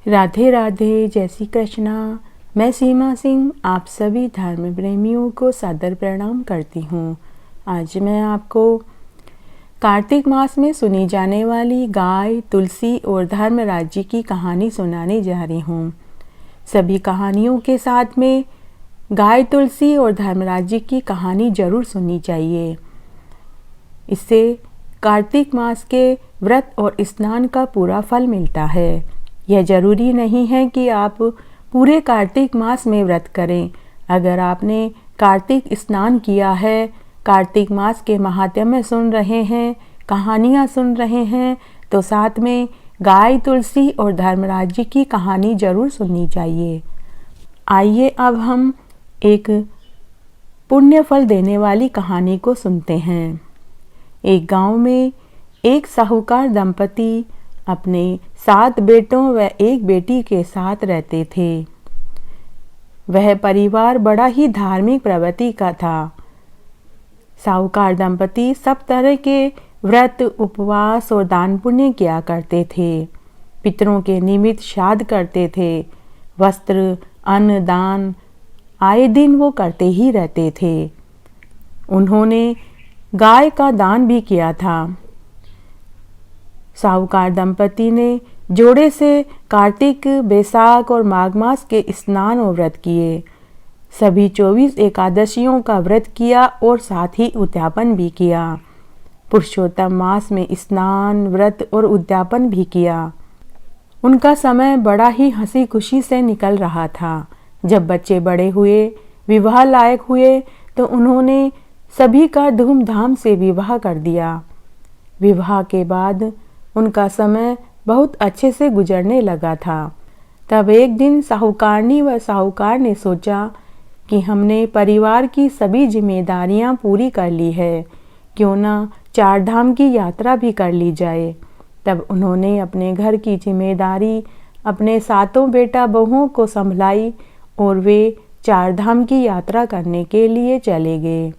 राधे राधे, जय श्री कृष्णा। मैं सीमा सिंह आप सभी धर्म प्रेमियों को सादर प्रणाम करती हूँ। आज मैं आपको कार्तिक मास में सुनी जाने वाली गाय, तुलसी और धर्मराज जी की कहानी सुनाने जा रही हूँ। सभी कहानियों के साथ में गाय, तुलसी और धर्मराज जी की कहानी जरूर सुननी चाहिए। इससे कार्तिक मास के व्रत और स्नान का पूरा फल मिलता है। यह जरूरी नहीं है कि आप पूरे कार्तिक मास में व्रत करें। अगर आपने कार्तिक स्नान किया है, कार्तिक मास के महात्म्य सुन रहे हैं, कहानियाँ सुन रहे हैं, तो साथ में गाय, तुलसी और धर्मराज जी की कहानी जरूर सुननी चाहिए। आइए अब हम एक पुण्य फल देने वाली कहानी को सुनते हैं। एक गांव में एक साहूकार दंपति अपने 7 बेटों व 1 बेटी के साथ रहते थे। वह परिवार बड़ा ही धार्मिक प्रवृत्ति का था। साहूकार दंपति सब तरह के व्रत, उपवास और दान पुण्य किया करते थे। पितरों के निमित्त श्राद्ध करते थे। वस्त्र, अन्न दान आए दिन वो करते ही रहते थे। उन्होंने गाय का दान भी किया था। साहूकार दंपति ने जोड़े से कार्तिक, बैसाख और माघ मास के स्नान और व्रत किए। सभी 24 एकादशियों का व्रत किया और साथ ही उद्यापन भी किया। पुरुषोत्तम मास में स्नान, व्रत और उद्यापन भी किया। उनका समय बड़ा ही हंसी खुशी से निकल रहा था। जब बच्चे बड़े हुए, विवाह लायक हुए, तो उन्होंने सभी का धूमधाम से विवाह कर दिया। विवाह के बाद उनका समय बहुत अच्छे से गुजरने लगा था। तब एक दिन साहूकारनी व साहूकार ने सोचा कि हमने परिवार की सभी जिम्मेदारियां पूरी कर ली है, क्यों ना 4 धाम की यात्रा भी कर ली जाए। तब उन्होंने अपने घर की जिम्मेदारी अपने 7 बेटा बहुओं को संभलाई और वे 4 धाम की यात्रा करने के लिए चले गए।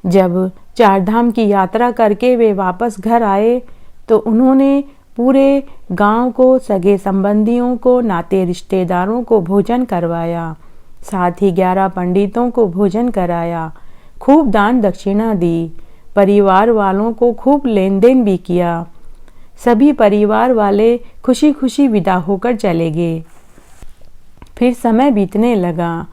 जब 4 धाम की यात्रा करके वे वापस घर आए तो उन्होंने पूरे गांव को, सगे संबंधियों को, नाते रिश्तेदारों को भोजन करवाया। साथ ही 11 पंडितों को भोजन कराया। खूब दान दक्षिणा दी। परिवार वालों को खूब लेन देन भी किया। सभी परिवार वाले खुशी खुशी विदा होकर चले गए। फिर समय बीतने लगा।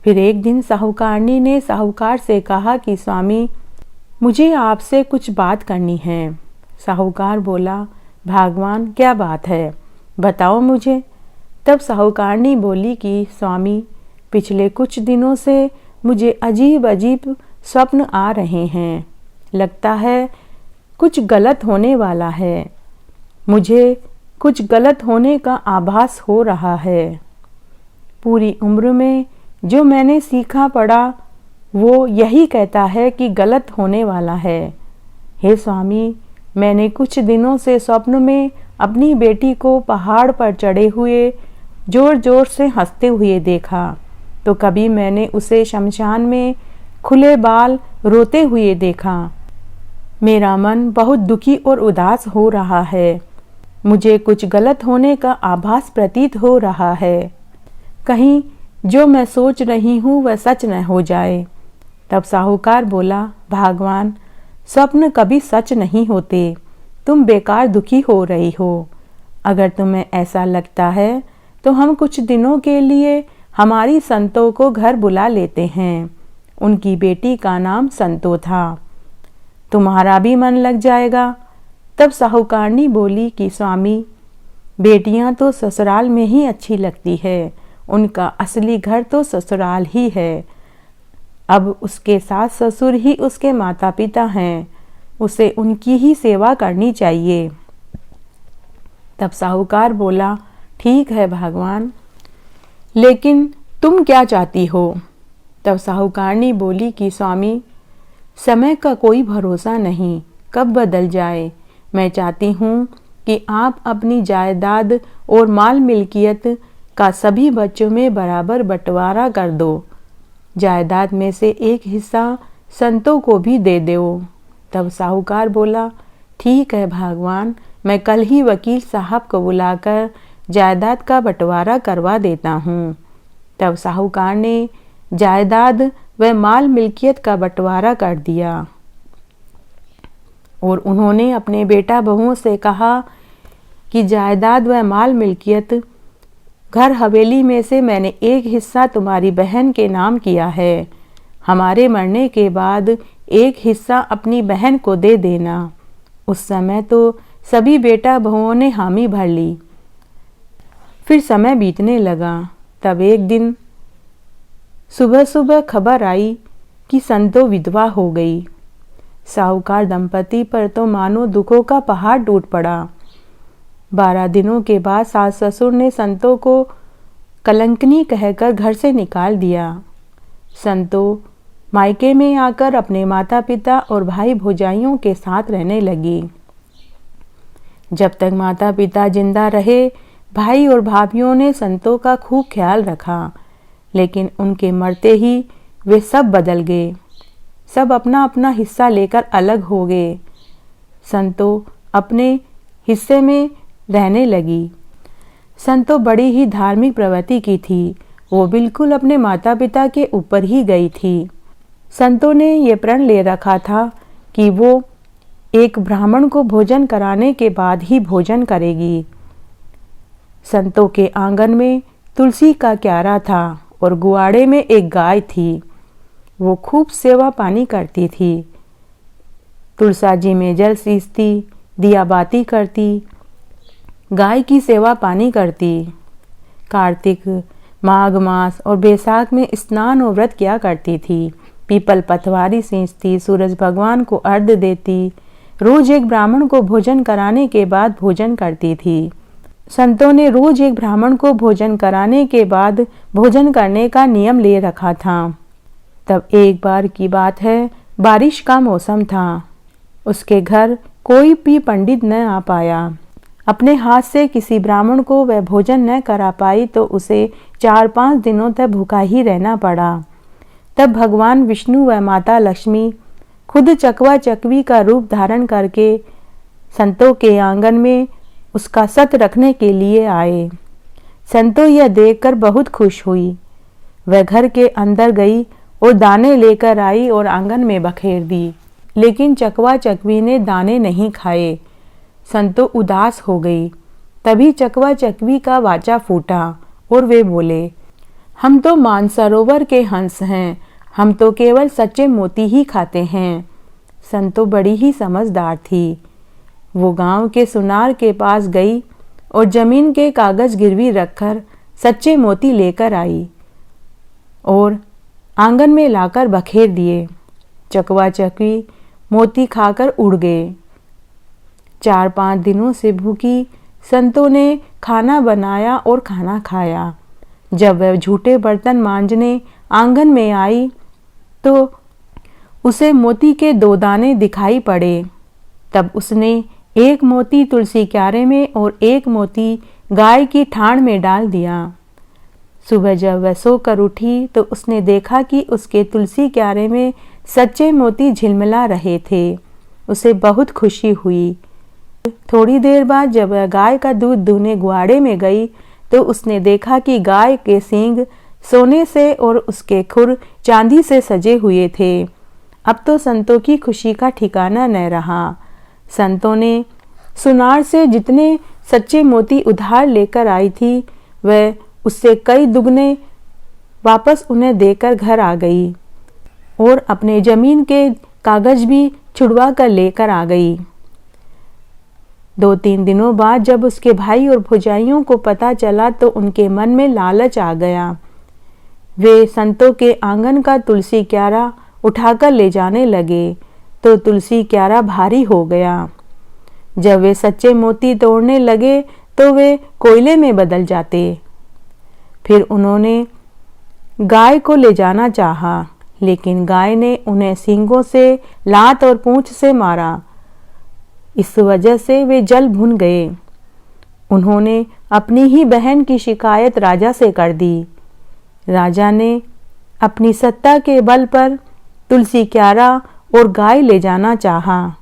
फिर एक दिन साहूकारनी ने साहूकार से कहा कि स्वामी, मुझे आपसे कुछ बात करनी है। साहूकार बोला, भगवान क्या बात है, बताओ मुझे। तब साहूकारनी बोली कि स्वामी, पिछले कुछ दिनों से मुझे अजीब अजीब स्वप्न आ रहे हैं। लगता है कुछ गलत होने वाला है। मुझे कुछ गलत होने का आभास हो रहा है। पूरी उम्र में जो मैंने सीखा पढ़ा वो यही कहता है कि गलत होने वाला है। हे स्वामी, मैंने कुछ दिनों से स्वप्न में अपनी बेटी को पहाड़ पर चढ़े हुए जोर जोर से हंसते हुए देखा, तो कभी मैंने उसे शमशान में खुले बाल रोते हुए देखा। मेरा मन बहुत दुखी और उदास हो रहा है। मुझे कुछ गलत होने का आभास प्रतीत हो रहा है। कहीं जो मैं सोच रही हूँ वह सच न हो जाए। तब साहूकार बोला, भगवान, स्वप्न कभी सच नहीं होते। तुम बेकार दुखी हो रही हो। अगर तुम्हें ऐसा लगता है तो हम कुछ दिनों के लिए हमारी संतो को घर बुला लेते हैं। उनकी बेटी का नाम संतो था। तुम्हारा भी मन लग जाएगा। तब साहूकारनी बोली कि स्वामी, बेटियां तो ससुराल में ही अच्छी लगती है। उनका असली घर तो ससुराल ही है। अब उसके सास ससुर ही उसके माता पिता हैं। उसे उनकी ही सेवा करनी चाहिए। तब साहूकार बोला, ठीक है भगवान, लेकिन तुम क्या चाहती हो। तब साहूकारनी बोली कि स्वामी, समय का कोई भरोसा नहीं, कब बदल जाए। मैं चाहती हूँ कि आप अपनी जायदाद और माल मिल्कियत का सभी बच्चों में बराबर बंटवारा कर दो। जायदाद में से एक हिस्सा संतों को भी दे दो। तब साहूकार बोला, ठीक है भगवान, मैं कल ही वकील साहब को बुलाकर जायदाद का बंटवारा करवा देता हूँ। तब साहूकार ने जायदाद व माल मिल्कियत का बंटवारा कर दिया और उन्होंने अपने बेटा बहुओं से कहा कि जायदाद व माल मिल्कियत घर हवेली में से मैंने एक हिस्सा तुम्हारी बहन के नाम किया है। हमारे मरने के बाद एक हिस्सा अपनी बहन को दे देना। उस समय तो सभी बेटा बहुओं ने हामी भर ली। फिर समय बीतने लगा। तब एक दिन सुबह सुबह खबर आई कि संतो विधवा हो गई। साहूकार दंपति पर तो मानो दुखों का पहाड़ टूट पड़ा। 12 दिनों के बाद सास ससुर ने संतो को कलंकनी कहकर घर से निकाल दिया। संतो मायके में आकर अपने माता पिता और भाई भौजाइयों के साथ रहने लगी। जब तक माता पिता जिंदा रहे, भाई और भाभियों ने संतो का खूब ख्याल रखा, लेकिन उनके मरते ही वे सब बदल गए। सब अपना अपना हिस्सा लेकर अलग हो गए। संतो अपने हिस्से में रहने लगी। संतो बड़ी ही धार्मिक प्रवृत्ति की थी। वो बिल्कुल अपने माता पिता के ऊपर ही गई थी। संतो ने ये प्रण ले रखा था कि वो एक ब्राह्मण को भोजन कराने के बाद ही भोजन करेगी। संतो के आंगन में तुलसी का क्यारा था और गुआड़े में एक गाय थी। वो खूब सेवा पानी करती थी। तुलसा जी में जल सींचती, दिया बाती करती, गाय की सेवा पानी करती। कार्तिक, माघ मास और बैसाख में स्नान और व्रत किया करती थी। पीपल पतवारी सींचती, सूरज भगवान को अर्घ्य देती। रोज एक ब्राह्मण को भोजन कराने के बाद भोजन करती थी। संतों ने रोज एक ब्राह्मण को भोजन कराने के बाद भोजन करने का नियम ले रखा था। तब एक बार की बात है, बारिश का मौसम था। उसके घर कोई भी पंडित न आ पाया। अपने हाथ से किसी ब्राह्मण को वह भोजन न करा पाई तो उसे 4-5 दिनों तक भूखा ही रहना पड़ा। तब भगवान विष्णु व माता लक्ष्मी खुद चकवा चकवी का रूप धारण करके संतों के आंगन में उसका सत रखने के लिए आए। संतो यह देखकर बहुत खुश हुई। वह घर के अंदर गई और दाने लेकर आई और आंगन में बखेर दी। लेकिन चकवा चकवी ने दाने नहीं खाए। संतो उदास हो गई। तभी चकवा चकवी का वाचा फूटा और वे बोले, हम तो मानसरोवर के हंस हैं, हम तो केवल सच्चे मोती ही खाते हैं। संतो बड़ी ही समझदार थी। वो गांव के सुनार के पास गई और जमीन के कागज गिरवी रखकर सच्चे मोती लेकर आई और आंगन में लाकर बखेर दिए। चकवा चकवी मोती खाकर उड़ गए। 4-5 दिनों से भूखी संतो ने खाना बनाया और खाना खाया। जब वह झूठे बर्तन मांजने आंगन में आई तो उसे मोती के 2 दाने दिखाई पड़े। तब उसने एक मोती तुलसी क्यारे में और एक मोती गाय की ठाण में डाल दिया। सुबह जब वह सोकर उठी तो उसने देखा कि उसके तुलसी क्यारे में सच्चे मोती झिलमिला रहे थे। उसे बहुत खुशी हुई। थोड़ी देर बाद जब वह गाय का दूध दूहने गुआड़े में गई तो उसने देखा कि गाय के सींग सोने से और उसके खुर चांदी से सजे हुए थे। अब तो संतों की खुशी का ठिकाना न रहा। संतों ने सुनार से जितने सच्चे मोती उधार लेकर आई थी वह उससे कई दुगने वापस उन्हें देकर घर आ गई और अपने जमीन के कागज भी छुड़वा कर लेकर आ गई। 2-3 दिनों बाद जब उसके भाई और भौजाइयों को पता चला तो उनके मन में लालच आ गया। वे संतों के आंगन का तुलसी क्यारा उठाकर ले जाने लगे तो तुलसी क्यारा भारी हो गया। जब वे सच्चे मोती तोड़ने लगे तो वे कोयले में बदल जाते। फिर उन्होंने गाय को ले जाना चाहा, लेकिन गाय ने उन्हें सींगों से, लात और पूंछ से मारा। इस वजह से वे जल भुन गए। उन्होंने अपनी ही बहन की शिकायत राजा से कर दी। राजा ने अपनी सत्ता के बल पर तुलसी क्यारा और गाय ले जाना चाहा,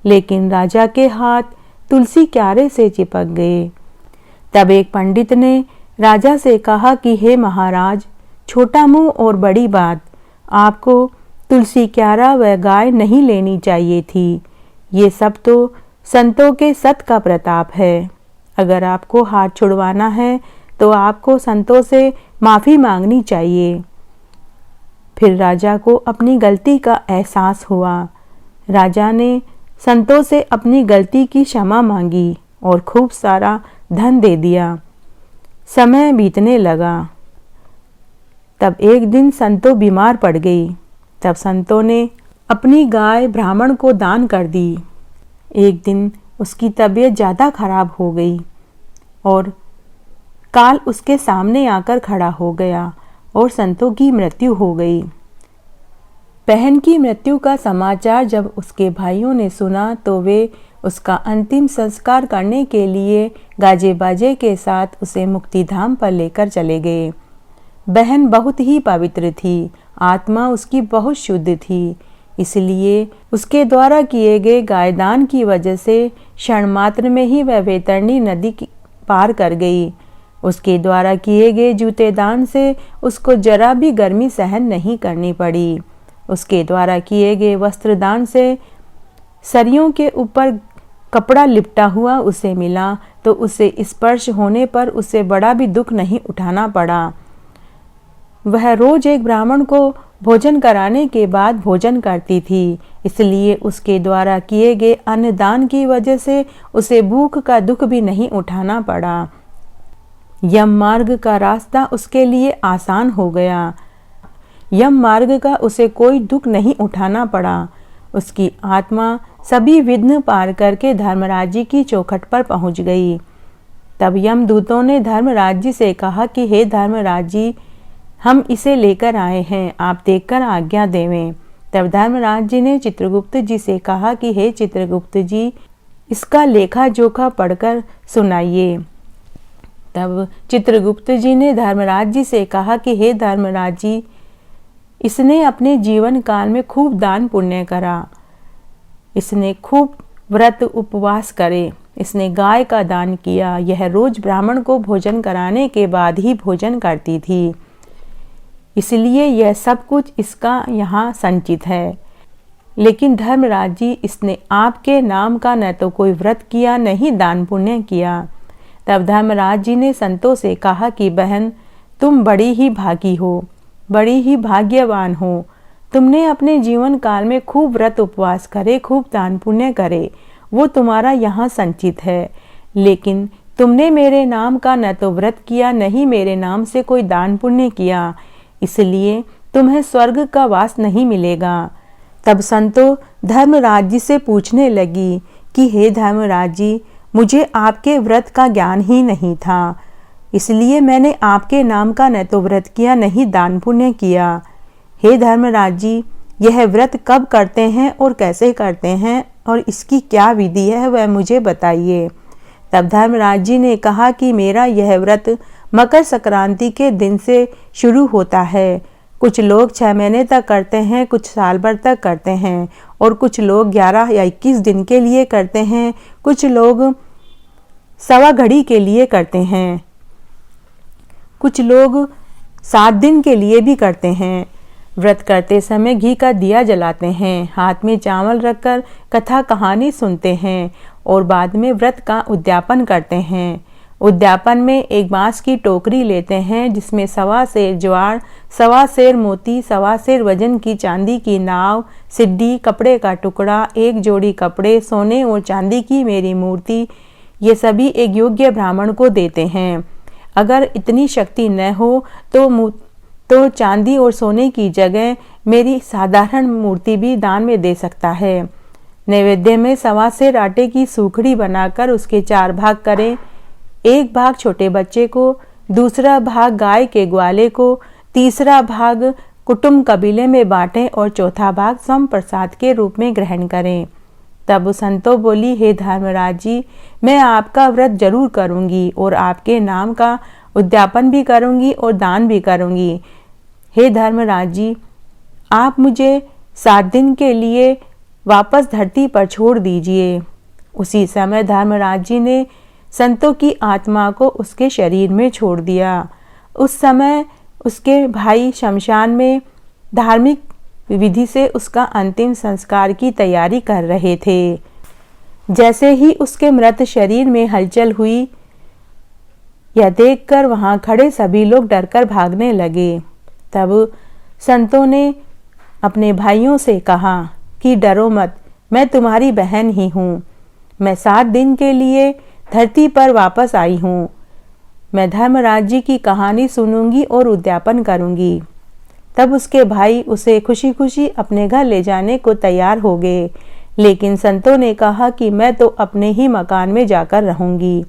लेकिन राजा के हाथ तुलसी क्यारे से चिपक गए। तब एक पंडित ने राजा से कहा कि हे महाराज, छोटा मुंह और बड़ी बात, आपको तुलसी क्यारा व गाय नहीं लेनी चाहिए थी। ये सब तो संतों के सत का प्रताप है। अगर आपको हाथ छुड़वाना है तो आपको संतों से माफ़ी मांगनी चाहिए। फिर राजा को अपनी गलती का एहसास हुआ। राजा ने संतों से अपनी गलती की क्षमा मांगी और खूब सारा धन दे दिया। समय बीतने लगा। तब एक दिन संतों बीमार पड़ गई। तब संतों ने अपनी गाय ब्राह्मण को दान कर दी। एक दिन उसकी तबीयत ज़्यादा खराब हो गई और काल उसके सामने आकर खड़ा हो गया और संतों की मृत्यु हो गई। बहन की मृत्यु का समाचार जब उसके भाइयों ने सुना तो वे उसका अंतिम संस्कार करने के लिए गाजे बाजे के साथ उसे मुक्तिधाम पर लेकर चले गए। बहन बहुत ही पवित्र थी, आत्मा उसकी बहुत शुद्ध थी, इसलिए उसके द्वारा किए गए गायदान की वजह से क्षण मात्र में ही वह वैतरणी नदी पार कर गई। उसके द्वारा किए गए जूते दान से उसको जरा भी गर्मी सहन नहीं करनी पड़ी। उसके द्वारा किए गए वस्त्र दान से सरियों के ऊपर कपड़ा लिपटा हुआ उसे मिला तो उसे स्पर्श होने पर उसे बड़ा भी दुख नहीं उठाना पड़ा। वह रोज एक ब्राह्मण को भोजन कराने के बाद भोजन करती थी, इसलिए उसके द्वारा किए गए अन्नदान की वजह से उसे भूख का दुख भी नहीं उठाना पड़ा। यम मार्ग का रास्ता उसके लिए आसान हो गया। यम मार्ग का उसे कोई दुख नहीं उठाना पड़ा। उसकी आत्मा सभी विघ्न पार करके धर्मराज जी की चौखट पर पहुंच गई। तब यमदूतों ने धर्मराज जी से कहा कि हे धर्मराज जी, हम इसे लेकर आए हैं, आप देखकर आज्ञा देवें। तब धर्मराज जी ने चित्रगुप्त जी से कहा कि हे चित्रगुप्त जी, इसका लेखा जोखा पढ़कर सुनाइए। तब चित्रगुप्त जी ने धर्मराज जी से कहा कि हे धर्मराज जी, इसने अपने जीवन काल में खूब दान पुण्य करा, इसने खूब व्रत उपवास करे, इसने गाय का दान किया, यह रोज ब्राह्मण को भोजन कराने के बाद ही भोजन करती थी, इसलिए यह सब कुछ इसका यहाँ संचित है। लेकिन धर्मराज जी, इसने आपके नाम का न तो कोई व्रत किया न ही दान पुण्य किया। तब धर्मराज जी ने संतों से कहा कि बहन, तुम बड़ी ही भागी हो, बड़ी ही भाग्यवान हो। तुमने अपने जीवन काल में खूब व्रत उपवास करे, खूब दान पुण्य करे, वो तुम्हारा यहाँ संचित है। लेकिन तुमने मेरे नाम का न तो व्रत किया न ही मेरे नाम से कोई दान पुण्य किया, इसलिए तुम्हें स्वर्ग का वास नहीं मिलेगा। तब संतों धर्मराज जी से पूछने लगी कि हे धर्मराज जी, मुझे आपके व्रत का ज्ञान ही नहीं था, इसलिए मैंने आपके नाम का न तो व्रत किया न ही दान पुण्य किया। हे धर्मराज जी, यह व्रत कब करते हैं और कैसे करते हैं और इसकी क्या विधि है, वह मुझे बताइए। तब धर्मराज जी ने कहा कि मेरा यह व्रत मकर संक्रांति के दिन से शुरू होता है। कुछ लोग 6 महीने तक करते हैं, कुछ साल भर तक करते हैं और कुछ लोग 11 या 21 दिन के लिए करते हैं, कुछ लोग सवा घड़ी के लिए करते हैं, कुछ लोग 7 दिन के लिए भी करते हैं। व्रत करते समय घी का दिया जलाते हैं, हाथ में चावल रखकर कथा कहानी सुनते हैं और बाद में व्रत का उद्यापन करते हैं। उद्यापन में एक बांस की टोकरी लेते हैं जिसमें 1.25 सेर ज्वार, 1.25 सेर मोती, 1.25 सेर वजन की चांदी की नाव, सिड्डी, कपड़े का टुकड़ा, एक जोड़ी कपड़े, सोने और चांदी की मेरी मूर्ति, ये सभी एक योग्य ब्राह्मण को देते हैं। अगर इतनी शक्ति न हो तो चांदी और सोने की जगह मेरी साधारण मूर्ति भी दान में दे सकता है। नैवेद्य में 1.25 सेर आटे की सूखड़ी बनाकर उसके 4 भाग करें। एक भाग छोटे बच्चे को, दूसरा भाग गाय के ग्वाले को, तीसरा भाग कुटुंब कबीले में बांटें और चौथा भाग स्वयं प्रसाद के रूप में ग्रहण करें। तब संतो बोली, हे धर्मराज जी, मैं आपका व्रत जरूर करूंगी और आपके नाम का उद्यापन भी करूंगी और दान भी करूंगी। हे धर्मराज जी, आप मुझे 7 दिन के लिए वापस धरती पर छोड़ दीजिए। उसी समय धर्मराज जी ने संतों की आत्मा को उसके शरीर में छोड़ दिया। उस समय उसके भाई शमशान में धार्मिक विधि से उसका अंतिम संस्कार की तैयारी कर रहे थे। जैसे ही उसके मृत शरीर में हलचल हुई, यह देखकर वहां खड़े सभी लोग डरकर भागने लगे। तब संतों ने अपने भाइयों से कहा कि डरो मत, मैं तुम्हारी बहन ही हूँ। मैं 7 दिन के लिए धरती पर वापस आई हूँ। मैं धर्मराज जी की कहानी सुनूंगी और उद्यापन करूंगी। तब उसके भाई उसे खुशी खुशी अपने घर ले जाने को तैयार हो गए, लेकिन संतों ने कहा कि मैं तो अपने ही मकान में जाकर रहूंगी।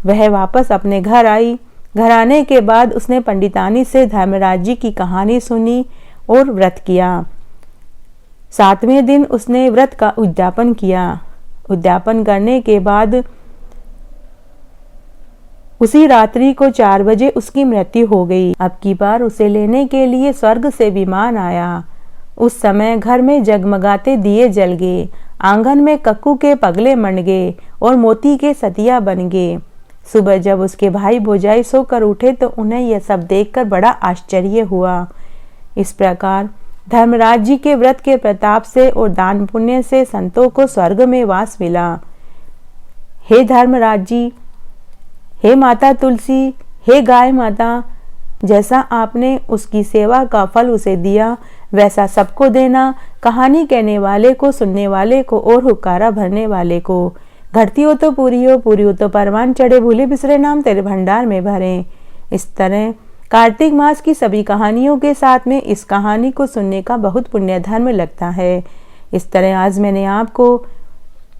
वह वापस अपने घर आई। घर आने के बाद उसने पंडितानी से धर्मराज जी की कहानी सुनी और व्रत किया। 7वें दिन उसने व्रत का उद्यापन किया। उद्यापन करने के बाद उसी रात्रि को 4 बजे उसकी मृत्यु हो गई। अब की बार उसे लेने के लिए स्वर्ग से विमान आया। उस समय घर में जगमगाते दिए जल गए, आंगन में कक्कू के पगले मंड गए और मोती के सतिया बन गए। सुबह जब उसके भाई भौजाई सोकर उठे तो उन्हें यह सब देखकर बड़ा आश्चर्य हुआ। इस प्रकार धर्मराज जी के व्रत के प्रताप से और दान पुण्य से संतों को स्वर्ग में वास मिला। हे धर्मराज जी, हे माता तुलसी, हे गाय माता, जैसा आपने उसकी सेवा का फल उसे दिया वैसा सबको देना। कहानी कहने वाले को, सुनने वाले को और हुक्कारा भरने वाले को। घटती हो तो पूरी हो तो परवान चढ़े, भूले बिसरे नाम तेरे भंडार में भरे। इस तरह कार्तिक मास की सभी कहानियों के साथ में इस कहानी को सुनने का बहुत पुण्य धर्म लगता है। इस तरह आज मैंने आपको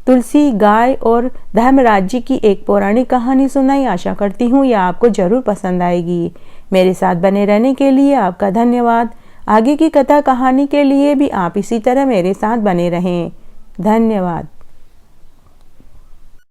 तुलसी, गाय और धर्मराज जी की एक पौराणिक कहानी सुनाई। आशा करती हूँ यह आपको जरूर पसंद आएगी। मेरे साथ बने रहने के लिए आपका धन्यवाद। आगे की कथा कहानी के लिए भी आप इसी तरह मेरे साथ बने रहें। धन्यवाद।